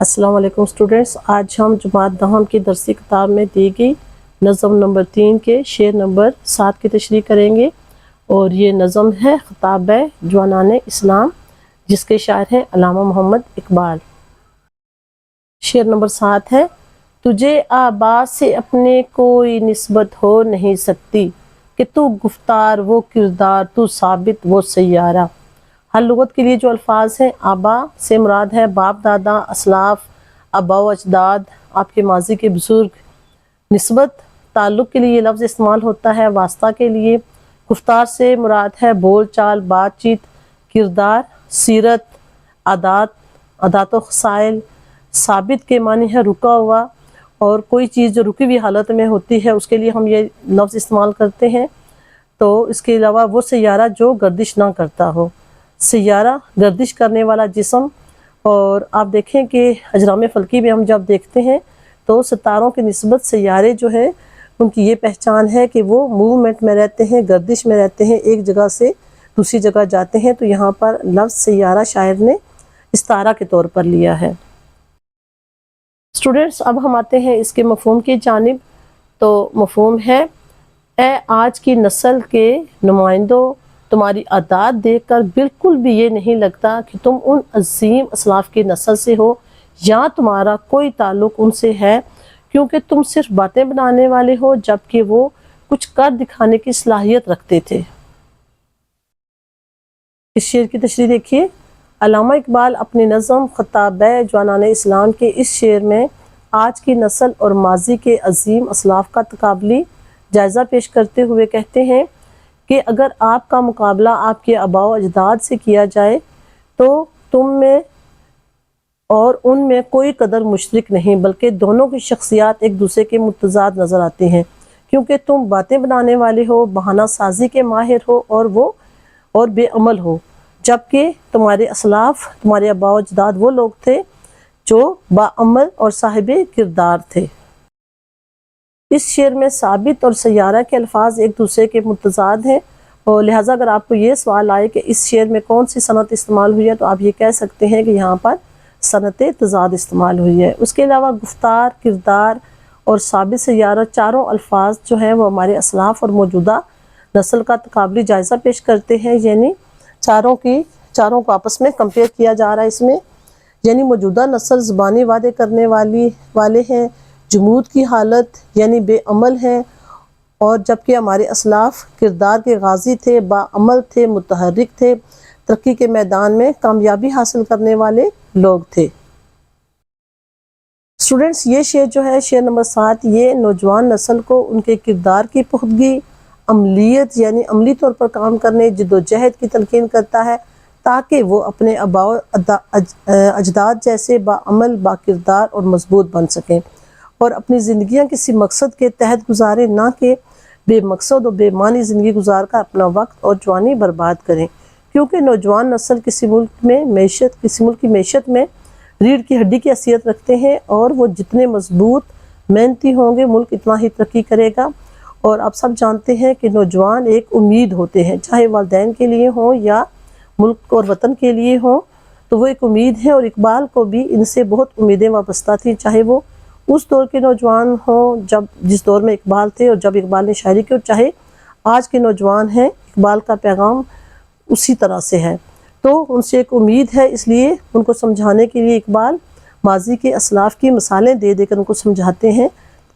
अस्सलाम वालेकुम स्टूडेंट्स, आज हम जमात दहम की दरसी किताब में दी गई नज़म नंबर 3 के शेर नंबर 7 की तशरीह करेंगे। और ये नज़म है ख़िताब जवानाने इस्लाम, जिसके शायर हैं अल्लामा मोहम्मद इकबाल। शेर नंबर 7 है, तुझे आबा से अपने कोई निस्बत हो नहीं सकती, कि तू गुफ्तार वो किरदार, तू साबित वो सैयारा। हर लुगत के लिए जो अल्फाज हैं, आबा से मुराद है बाप दादा, असलाफ, अबा व अजदाद, आपके माजी के बुजुर्ग। निस्बत ताल्लुक़ के लिए ये लफ्ज़ इस्तेमाल होता है, वास्ता के लिए। गुफ्तार से मुराद है बोल चाल, बातचीत। किरदार सीरत, आदात, आदात व खसाइल। साबित के मानी है रुका हुआ, और कोई चीज़ जो रुकी हुई हालत में होती है उसके लिए हम ये लफ्ज़ इस्तेमाल करते हैं। तो इसके अलावा वो सैयारा जो गर्दिश ना करता हो। सैयारा गर्दिश करने वाला जिस्म। और आप देखें कि अजराम फ़ल्की में हम जब देखते हैं तो सितारों की निस्बत सैयारे जो है उनकी ये पहचान है कि वो मूवमेंट में रहते हैं, गर्दिश में रहते हैं, एक जगह से दूसरी जगह जाते हैं। तो यहाँ पर लफ्ज़ सैयारा शायर ने इस्तारा के तौर पर लिया है। स्टूडेंट्स, अब हम आते हैं इसके मफ़हूम की जानिब। तो मफ़हूम है, ए आज की नस्ल के नुमाइंदों, तुम्हारी आदात देखकर बिल्कुल भी ये नहीं लगता कि तुम उन अजीम असलाफ की नस्ल से हो, या तुम्हारा कोई ताल्लुक़ उनसे है, क्योंकि तुम सिर्फ बातें बनाने वाले हो, जबकि वो कुछ कर दिखाने की सलाहियत रखते थे। इस शेर की तशरीह देखिए। अल्लामा इकबाल अपनी नज़म ख़िताब जवानाने इस्लाम के इस शेर में आज की नस्ल और माजी के अजीम असलाफ का तकाबली जायज़ा पेश करते हुए कहते हैं कि अगर आपका मुकाबला आपके आबा व अजदाद से किया जाए तो तुम में और उनमें कोई कदर मुशरिक नहीं, बल्कि दोनों की शख्सियात एक दूसरे के मुतज़ाद नज़र आती हैं, क्योंकि तुम बातें बनाने वाले हो, बहाना साजी के माहिर हो, और वो और बेअमल हो, जबकि तुम्हारे असलाफ, तुम्हारे आबा व अजदाद वो लोग थे जो बाअमल और साहिबे किरदार थे। इस शेर में साबित और सैयारा के अल्फाज एक दूसरे के मुतज़ाद हैं, और लिहाजा अगर आपको ये सवाल आए कि इस शेर में कौन सी सनत इस्तेमाल हुई है, तो आप ये कह सकते हैं कि यहाँ पर सनत तज़ाद इस्तेमाल हुई है। उसके अलावा गुफ्तार, किरदार और साबित सैयारा चारों अल्फाज जो हैं वो हमारे असलाफ और मौजूदा नस्ल का तकाबली जायज़ा पेश करते हैं, यानी चारों को आपस में कंपेयर किया जा रहा है इसमें। यानी मौजूदा नस्ल ज़बानी वादे करने वाले हैं, जमूद की हालत यानी बेअमल हैं, और जबकि हमारे असलाफ किरदार के गाजी थे, बाअमल थे, मुतहर्रिक थे, तरक्की के मैदान में कामयाबी हासिल करने वाले लोग थे। स्टूडेंट्स, ये शेर जो है शेर नंबर 7, ये नौजवान नस्ल को उनके किरदार की पुख्तगी, अमलियत यानी अमली तौर पर काम करने, जिद्दोजहद की तलकीन करता है, ताकि वो अपने आबा अजदाद जैसे बाअमल, बाकिरदार और मजबूत बन सकें, और अपनी ज़िंदगियाँ किसी मकसद के तहत गुजारें, ना कि बेमकसद और बेमानी ज़िंदगी गुजार कर अपना वक्त और जवानी बर्बाद करें। क्योंकि नौजवान नस्ल किसी मुल्क की मैशत में रीढ़ की हड्डी की हैसियत रखते हैं, और वो जितने मजबूत मेहनती होंगे मुल्क इतना ही तरक्की करेगा। और आप सब जानते हैं कि नौजवान एक उम्मीद होते हैं, चाहे वालिदैन के लिए हों या मुल्क और वतन के लिए हों, तो वो एक उम्मीद है। और इकबाल को भी इनसे बहुत उम्मीदें वाबस्ता थी, चाहे वो उस दौर के नौजवान हों जिस दौर में इकबाल थे और जब इकबाल ने शायरी की, और चाहे आज के नौजवान हैं, इकबाल का पैगाम उसी तरह से है। तो उनसे एक उम्मीद है, इसलिए उनको समझाने के लिए इकबाल माजी के असलाफ की मिसालें दे देकर उनको समझाते हैं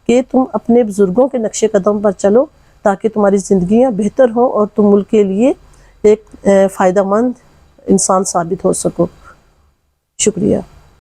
कि तुम अपने बुज़ुर्गों के नक्शे कदम पर चलो, ताकि तुम्हारी ज़िंदगियाँ बेहतर हों और तुम मुल्क के लिए एक फ़ायदेमंद इंसान साबित हो सको। शुक्रिया।